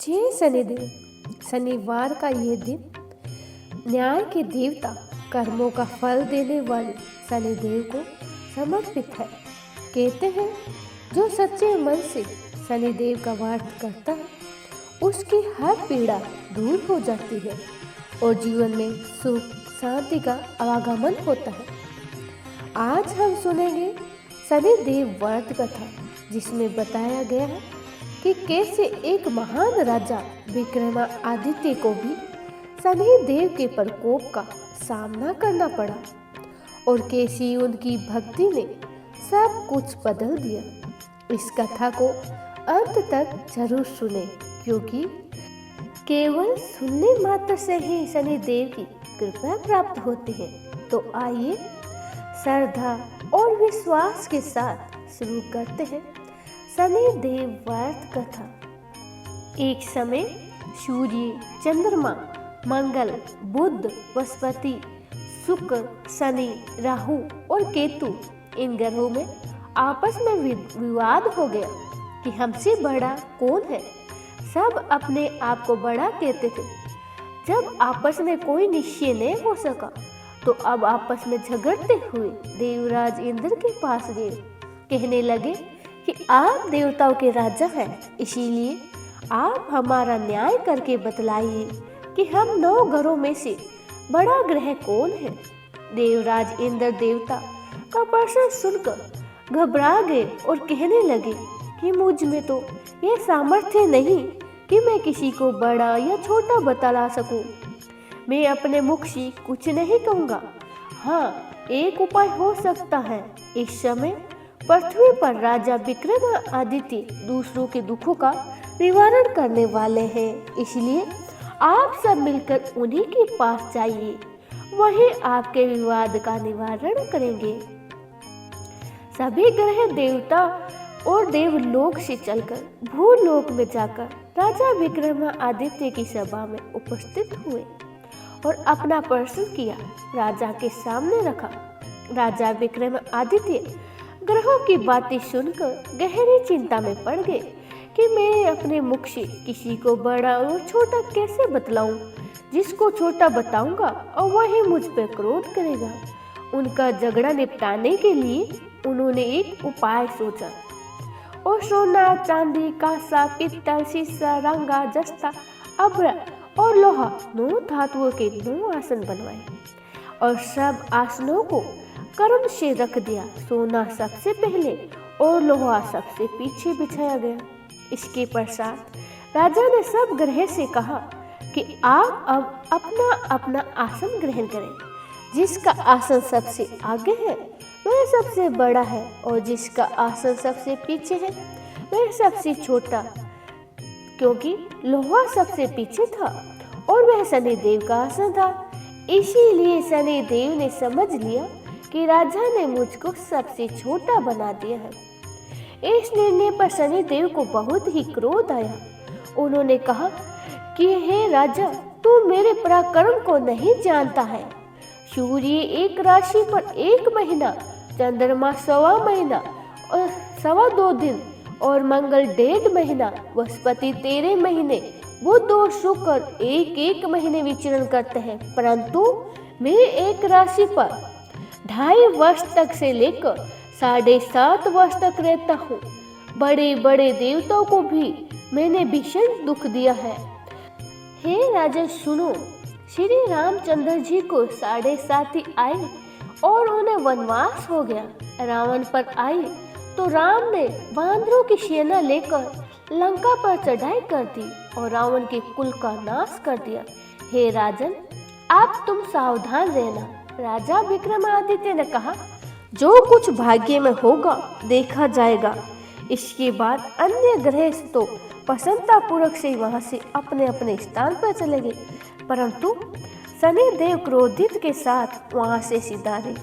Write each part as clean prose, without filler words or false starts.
जय शनिदेव। शनिवार का ये दिन न्याय के देवता, कर्मों का फल देने वाले शनिदेव को समर्पित है। कहते हैं जो सच्चे मन से शनिदेव का व्रत करता है उसकी हर पीड़ा दूर हो जाती है और जीवन में सुख शांति का आवागमन होता है। आज हम सुनेंगे शनिदेव व्रत कथा, जिसमें बताया गया है कि कैसे एक महान राजा विक्रमादित्य को भी शनिदेव के प्रकोप का सामना करना पड़ा और कैसी उनकी भक्ति ने सब कुछ बदल दिया। इस कथा को अंत तक जरूर सुने, क्योंकि केवल सुनने मात्र से ही शनिदेव की कृपा प्राप्त होती है। तो आइए श्रद्धा और विश्वास के साथ शुरू करते हैं शनिदेव व्रत कथा। एक समय सूर्य, चंद्रमा, मंगल, बुध, बृहस्पति, शुक्र, शनि, राहु और केतु, इन ग्रहों में आपस में विवाद हो गया कि हमसे बड़ा कौन है। सब अपने आप को बड़ा कहते थे। जब आपस में कोई निश्चय नहीं हो सका तो अब आपस में झगड़ते हुए देवराज इंद्र के पास गए। कहने लगे कि आप देवताओं के राजा हैं, इसीलिए आप हमारा न्याय करके बतलाइए कि हम 9 ग्रहों में से बड़ा ग्रह कौन है। देवराज इंद्र देवता का प्रश्न सुनकर घबरा गए और कहने लगे कि मुझ में तो यह सामर्थ्य नहीं कि मैं किसी को बड़ा या छोटा बतला सकूं। मैं अपने मुख से कुछ नहीं कहूँगा। हाँ, एक उपाय हो सकता है। इस समय पृथ्वी पर राजा विक्रमादित्य दूसरों के दुखों का निवारण करने वाले हैं, इसलिए आप सब मिलकर उन्हीं के पास जाइए, वही आपके विवाद का निवारण करेंगे। सभी ग्रह देवता और देवलोक से चलकर भूलोक में जाकर राजा विक्रमादित्य की सभा में उपस्थित हुए और अपना प्रश्न किया राजा के सामने रखा। राजा विक्रमादित्य ग्रहों की बातें सुनकर गहरी चिंता में पड़ गए कि मैं अपने मुख से किसी को बड़ा और छोटा कैसे बतलाऊं। जिसको छोटा बताऊंगा और वही मुझ पर क्रोध करेगा। उनका झगड़ा निपटाने के लिए उन्होंने एक उपाय सोचा और सोना, चांदी, कांसा, पित्तल, शीशा, रंगा, जस्ता, अभ्र और लोहा 9 धातुओं के 9 आसन बनवाए और सब आसनों को क्रम से रख दिया। सोना सबसे पहले और लोहा सबसे पीछे बिछाया गया। इसके पश्चात राजा ने सब ग्रह से कहा कि आप अब अपना अपना आसन ग्रहण करें। जिसका आसन सबसे आगे है वह सबसे बड़ा है और जिसका आसन सबसे पीछे है वह सबसे छोटा, क्योंकि लोहा सबसे पीछे था और वह शनिदेव का आसन था। इसीलिए शनिदेव ने समझ लिया कि राजा ने मुझको सबसे छोटा बना दिया है। इस निर्णय पर शनिदेव को बहुत ही क्रोध आया। उन्होंने कहा कि हे राजा, तू मेरे पराक्रम को नहीं जानता है। सूर्य एक राशि पर 1 महीना, चंद्रमा 1.25 महीना और 2.25 दिन और मंगल 1.5 महीना, बृहस्पति 13 महीने, बुध और शुक्र 1-1 महीने विचरण करते हैं, परंतु मैं एक राशि पर 2.5 वर्ष तक से लेकर 7.5 वर्ष तक रहता हूँ। बड़े बड़े देवताओं को भी मैंने भीषण दुख दिया है। हे राजा सुनो, श्री रामचंद्र जी को 7.5 आए और उन्हें वनवास हो गया। रावण पर आई तो राम ने बांदरों की सेना लेकर लंका पर चढ़ाई कर दी और रावण के कुल का नाश कर दिया। हे राजन, आप तुम सावधान रहना। राजा विक्रमादित्य ने कहा, जो कुछ भाग्य में होगा देखा जाएगा। इसके बाद अन्य ग्रह तो प्रसन्नता पूर्वक से वहां से अपने अपने स्थान पर चले गए, परंतु शनिदेव क्रोधित के साथ वहां से सिधारे।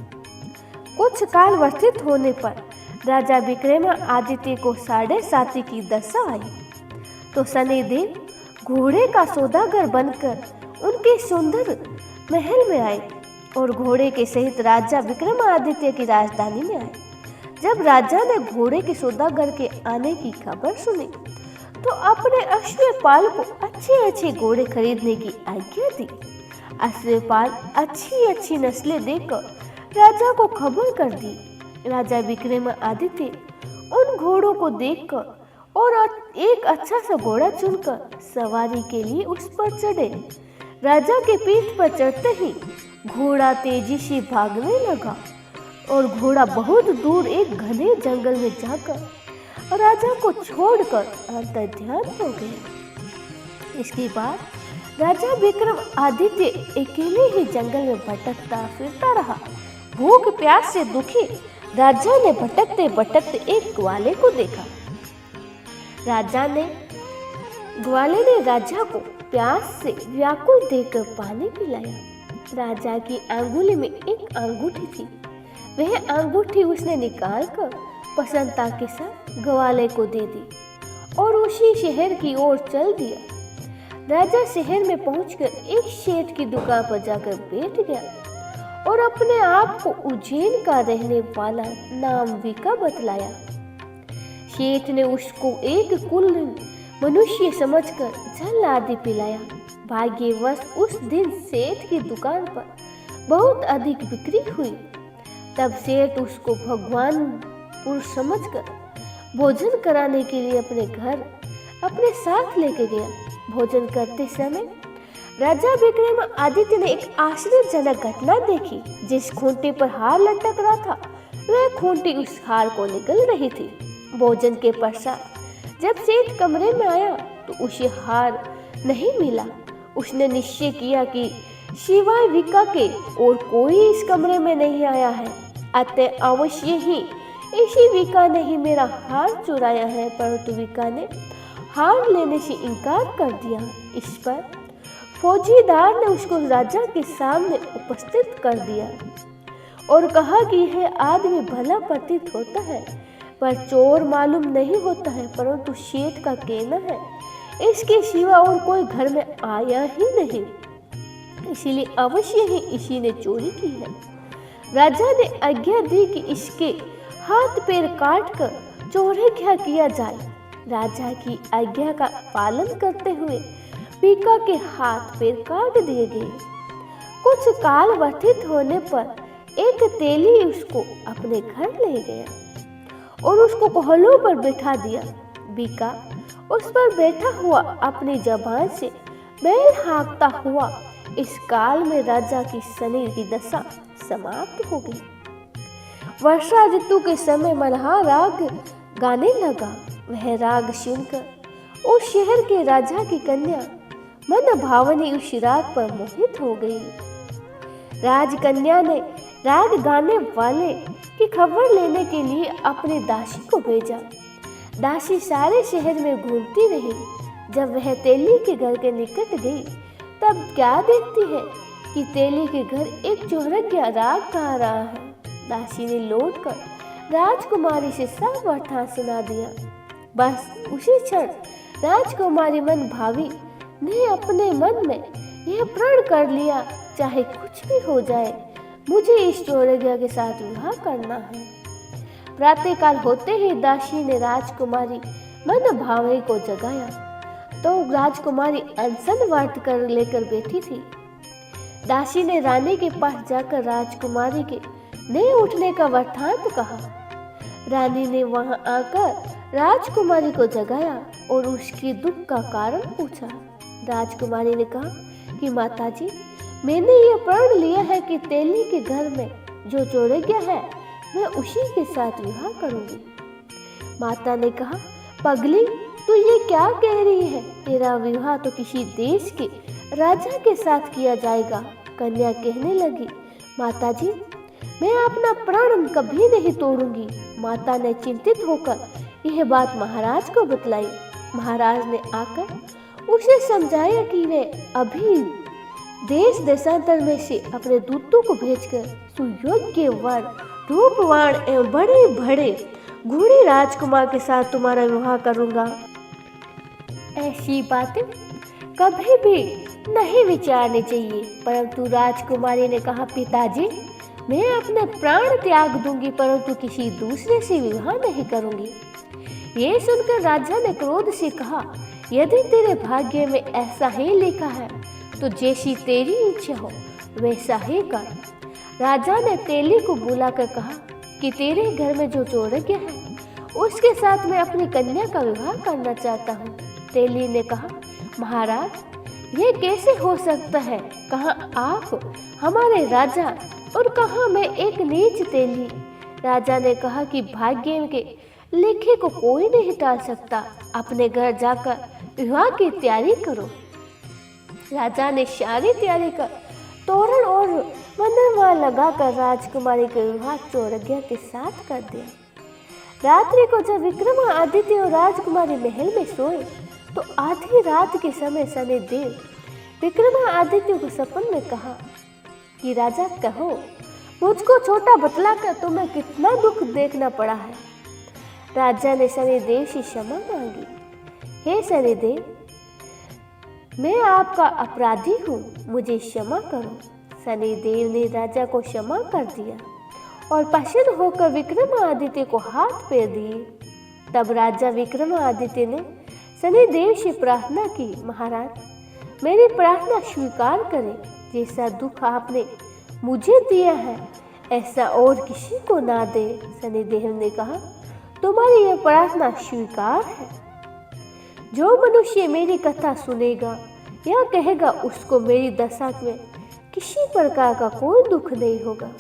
कुछ काल व्यतीत होने पर राजा विक्रमादित्य को 7.5 की दशा आई तो शनिदेव घोड़े का सौदागर बनकर उनके सुंदर महल में आए और घोड़े के सहित राजा विक्रमादित्य की राजधानी में आए। जब राजा ने घोड़े के सौदागर के आने की खबर सुनी तो अपने अश्वपाल को अच्छे अच्छे घोड़े खरीदने की आज्ञा दी। अश्वपाल अच्छी अच्छी नस्लें देकर राजा को खबर कर दी। राजा विक्रमादित्य उन घोड़ों को देखकर और एक अच्छा सा घोड़ा चुनकर सवारी के लिए उस पर चढ़े। राजा के पीठ पर चढ़ते ही घोड़ा तेजी से भागने लगा और घोड़ा बहुत दूर एक घने जंगल में जाकर राजा को छोड़कर अंतर्ध्यान हो गया। इसके बाद राजा विक्रमादित्य अकेले ही जंगल में भटकता फिरता रहा। भूख प्यास से दुखी राजा ने भटकते भटकते एक ग्वाले को देखा। ग्वाले ने राजा को प्यास से व्याकुल देखकर पानी पिलाया। राजा की अंगुली में एक अंगूठी थी। वह अंगूठी उसने निकालकर प्रसन्नता के साथ ग्वाले को दे दी और उसी शहर की ओर चल दिया। राजा शहर में पहुंचकर एक सेठ की दुकान पर जाकर बैठ गया और अपने आप को उज्जैन का रहने वाला नाम विका बतलाया। सेठ ने उसको एक कुल मनुष्य समझकर जल आदि पिलाया। भाग्यवश उस दिन सेठ की दुकान पर बहुत अधिक बिक्री हुई। तब सेठ उसको भगवान पुरुष समझकर भोजन कराने के लिए अपने घर अपने साथ लेके गया। भोजन करते समय राजा विक्रमादित्य ने एक आश्चर्यजनक घटना देखी। जिस खूंटी पर हार लटक रहा था वह खूंटी उस हार को निगल रही थी। भोजन के पश्चात जब सेठ कमरे में आया तो उसे हार नहीं मिला। उसने निश्चय किया कि सिवाय विका के और कोई इस कमरे में नहीं आया है, अतः अवश्य ही इसी विका ने ही मेरा हार चुराया है। परंतु विका ने हार लेने से इनकार कर दिया। इस पर फौजीदार ने उसको राजा के सामने उपस्थित कर दिया और कहा कि यह आदमी भला प्रतीत होता है पर चोर मालूम नहीं होता है, परंतु सेठ का कहना है इसके सिवा और कोई घर में आया ही नहीं, इसीलिए अवश्य ही इसी ने चोरी की है। राजा ने आज्ञा दी कि इसके हाथ पैर काट कर चौरंघा किया जाए। राजा की आज्ञा का पालन करते हुए विका के हाथ पैर काट दिए गए। कुछ काल व्यतीत होने पर एक तेली उसको अपने घर ले गया और उसको कोहलों पर बैठा दिया। विका उस पर बैठा हुआ अपनी जबान से बैल हाँकता हुआ इस काल में राजा की शरीर की दशा समाप्त हो गई। वर्षा ऋतु के समय मल्हार राग गाने लगा। वह राग सुनकर उस शहर के राजा की कन्या मन भावनी उस राग पर मोहित हो गई। राजकन्या ने राग गाने वाले की खबर लेने के लिए अपनी दासी को भेजा। दासी सारे शहर में घूमती रही। जब वह तेली के घर के निकट गई तब क्या देखती है कि तेली के घर एक चौरंघा राग गा रहा है। दासी ने लौटकर राजकुमारी से सब वरदान सुना दिया। बस उसी क्षण राजकुमारी मन भावी ने अपने मन में यह प्रण कर लिया, चाहे कुछ भी हो जाए मुझे इस चौरंघा के साथ विवाह करना है। प्रातःकाल होते ही दासी ने राजकुमारी मन भावी को जगाया तो राजकुमारी अनशन व्रत कर लेकर बैठी थी। दासी ने रानी के पास जाकर राजकुमारी के नहीं उठने का वृत्तांत कहा। रानी ने वहां आकर राजकुमारी को जगाया और उसकी दुख का कारण पूछा। राजकुमारी ने कहा कि माताजी, मैंने ये प्रण लिया है कि तेली के घर में जो चौरंघा है मैं उसी के साथ विवाह करूंगी। माता ने कहा, पगली तू ये क्या कह रही है? तेरा विवाह तो किसी देश के राजा के साथ किया जाएगा। कन्या कहने लगी, माताजी मैं अपना प्रण कभी नहीं तोड़ूंगी। माता ने चिंतित होकर यह बात महाराज को बतलाई। महाराज ने आकर उसे समझाया कि वे अभी देश देशांतर में से अपने दूतों को भेजकर सुयोग्य वर, रूपवान एवं बड़े बड़े घोड़े राजकुमार के साथ तुम्हारा विवाह करूंगा। ऐसी बातें कभी भी नहीं विचारनी चाहिए। परंतु राजकुमारी ने कहा, पिताजी मैं अपने प्राण त्याग दूंगी परंतु किसी दूसरे से विवाह नहीं करूंगी। ये सुनकर राजा ने क्रोध से कहा, यदि तेरे भाग्य में ऐसा ही लिखा है तो जैसी तेरी इच्छा हो वैसा ही कर। राजा ने तेली को बुलाकर कहा कि तेरे घर में जो चोरज्ञ है उसके साथ मैं अपनी कन्या का विवाह करना चाहता हूँ। तेली ने कहा, महाराज, ये कैसे हो सकता है? कहाँ आप हमारे राजा और कहाँ मैं एक नीच तेली। राजा ने कहा कि भाग्य के लिखे को कोई नहीं टाल सकता, अपने घर जाकर विवाह की तैयारी करो। राजा ने सारी तैयारी कर तोरण और वंदनमाल लगाकर राजकुमारी का विवाह चोरज्ञ के साथ कर दिया। रात्रि को जब विक्रमादित्य और राजकुमारी महल में सोए तो आधी रात के समय शनिदेव विक्रमादित्य को सपन में कहा कि राजा, कहो मुझको छोटा बतलाकर तुम्हें कितना दुख देखना पड़ा है। राजा ने शनिदेव से क्षमा मांगी। हे शनिदेव, मैं आपका अपराधी हूँ, मुझे क्षमा करो। शनिदेव ने राजा को क्षमा कर दिया और प्रसन्न होकर विक्रमादित्य को हाथ फेर दिए। तब राजा विक्रमादित्य ने शनिदेव से प्रार्थना की, महाराज, मेरी प्रार्थना स्वीकार करें। जैसा दुख आपने मुझे दिया है ऐसा और किसी को ना दे। शनिदेव ने कहा, तुम्हारी यह प्रार्थना स्वीकार है। जो मनुष्य मेरी कथा सुनेगा या कहेगा उसको मेरी दशा में किसी प्रकार का कोई दुख नहीं होगा।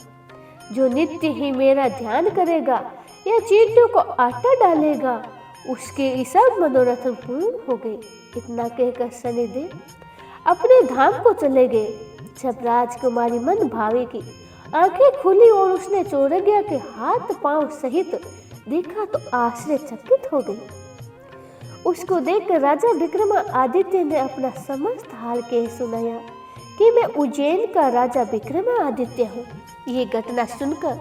जो नित्य ही मेरा ध्यान करेगा या चींटियों को आटा डालेगा उसके सब मनोरथ पूर्ण हो गए। इतना कहकर शनिदेव अपने धाम को चले गए। जब राजकुमारी मन भावे की आंखें खुली और उसने चोरज्ञ के हाथ पांव सहित देखा तो आश्चर्यचकित हो गई। उसको देखकर राजा विक्रमादित्य ने अपना समस्त हाल कह सुनाया कि मैं उज्जैन का राजा विक्रमादित्य हूँ। ये घटना सुनकर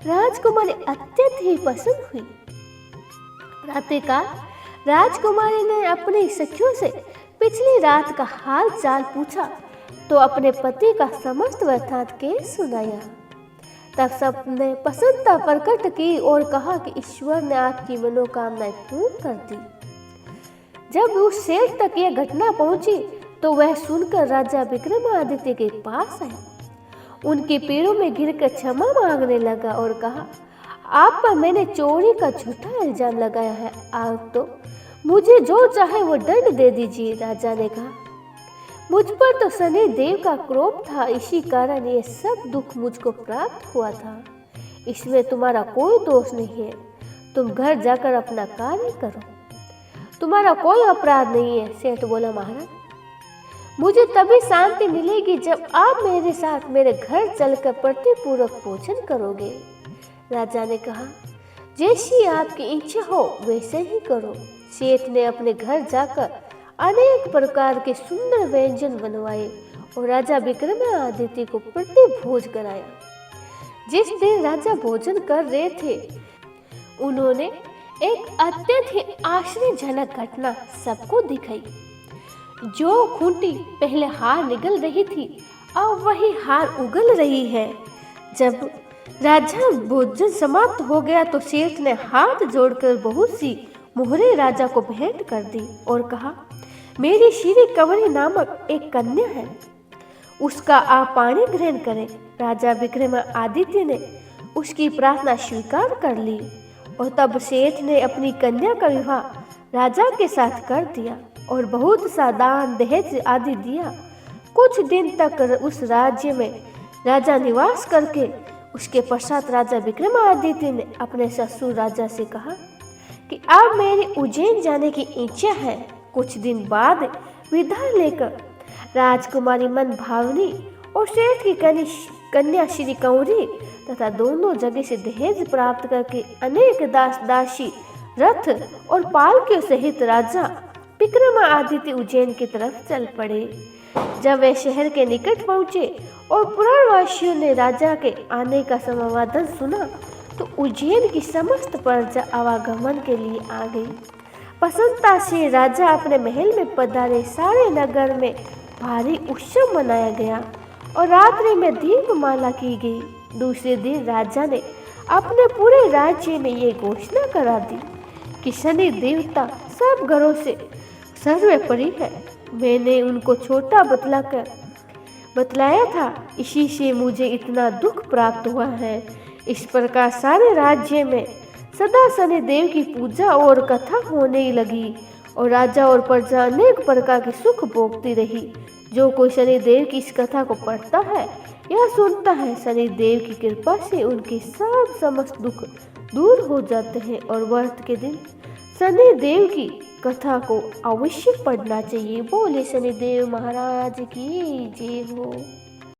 राजकुमारी अत्यंत ही प्रसन्न हुई। प्रातःकाल राजकुमारी ने अपनी सखियों से पिछली रात का हाल चाल पूछा तो अपने पति का समस्त वृत्तांत के सुनाया। तब सबने प्रसन्नता प्रकट की और कहा कि ईश्वर ने आपकी मनोकामनाएं पूर्ण कर दी। जब उस सेठ तक यह घटना पहुंची तो वह सुनकर राजा विक्रमादित्य के पास आए, उनके पैरों में गिरकर क्षमा मांगने लगा और कहा, आप पर मैंने चोरी का झूठा इल्जाम लगाया है, आप तो मुझे जो चाहे वो दंड दे दीजिए। राजा ने कहा, मुझ पर तो शनि देव का क्रोध था, इसी कारण ये सब दुख मुझको प्राप्त हुआ था। इसमें तुम्हारा कोई दोष नहीं है, तुम घर जाकर अपना कार्य करो, तुम्हारा कोई अपराध नहीं है। सेठ बोला, महाराज, मुझे तभी शांति मिलेगी जब आप मेरे साथ मेरे घर चलकर प्रतिपूर्वक भोजन करोगे। राजा ने कहा, जैसी आपकी इच्छा हो वैसे ही करो। सेठ ने अपने घर जाकर अनेक प्रकार के सुंदर व्यंजन बनवाए और राजा विक्रमादित्य को प्रतिभोज कराया। जिस दिन राजा भोजन कर रहे थे उन्होंने एक अत्यंत ही आश्चर्यजनक घटना सबको दिखाई। जो खूंटी पहले हार निगल रही थी अब वही हार उगल रही है। जब राजा भोजन समाप्त हो गया तो सेठ ने हाथ जोड़कर बहुत सी मोहरे राजा को भेंट कर दी और कहा, मेरी श्री कंवरी नामक एक कन्या है, उसका आप पानी ग्रहण करें। राजा विक्रमादित्य ने उसकी प्रार्थना स्वीकार कर ली और तब सेठ ने अपनी कन्या का विवाह राजा के साथ कर दिया और बहुत सा दान दहेज आदि दिया। कुछ दिन तक उस राज्य में राजा निवास करके उसके पश्चात राजा विक्रमादित्य ने अपने ससुर राजा से कहा कि अब मेरी उज्जैन जाने की इच्छा है। कुछ दिन बाद विदा लेकर राजकुमारी मन भावनी और सेठ की कन्या श्री कंवरी तथा दोनों जगह से दहेज प्राप्त करके अनेक दास दासी रथ और पालकियों सहित राजा विक्रमादित्य उज्जैन की तरफ चल पड़े। जब वे शहर के निकट पहुंचे और पुरवासियों ने राजा के आने का समाचार सुना तो उज्जैन की समस्त प्रजा आवागमन के लिए आ गई। प्रसन्नता से राजा अपने महल में पधारे। सारे नगर में भारी उत्सव मनाया गया और रात्रि में दीपमाला की गई। दूसरे दिन राजा ने अपने पूरे राज्य में ये घोषणा करा दी कि शनि देवता सब ग्रहों से सर्वोपरि है। मैंने उनको छोटा बतलाया था, इसी से मुझे इतना दुख प्राप्त हुआ है। इस प्रकार सारे राज्य में सदा शनिदेव की पूजा और कथा होने लगी और राजा और प्रजा अनेक प्रकार के सुख भोगती रही। जो कोई शनिदेव की इस कथा को पढ़ता है या सुनता है, शनिदेव की कृपा से उनके सब समस्त दुख दूर हो जाते हैं। और व्रत के दिन शनिदेव की कथा को अवश्य पढ़ना चाहिए। बोले शनिदेव महाराज की जय हो।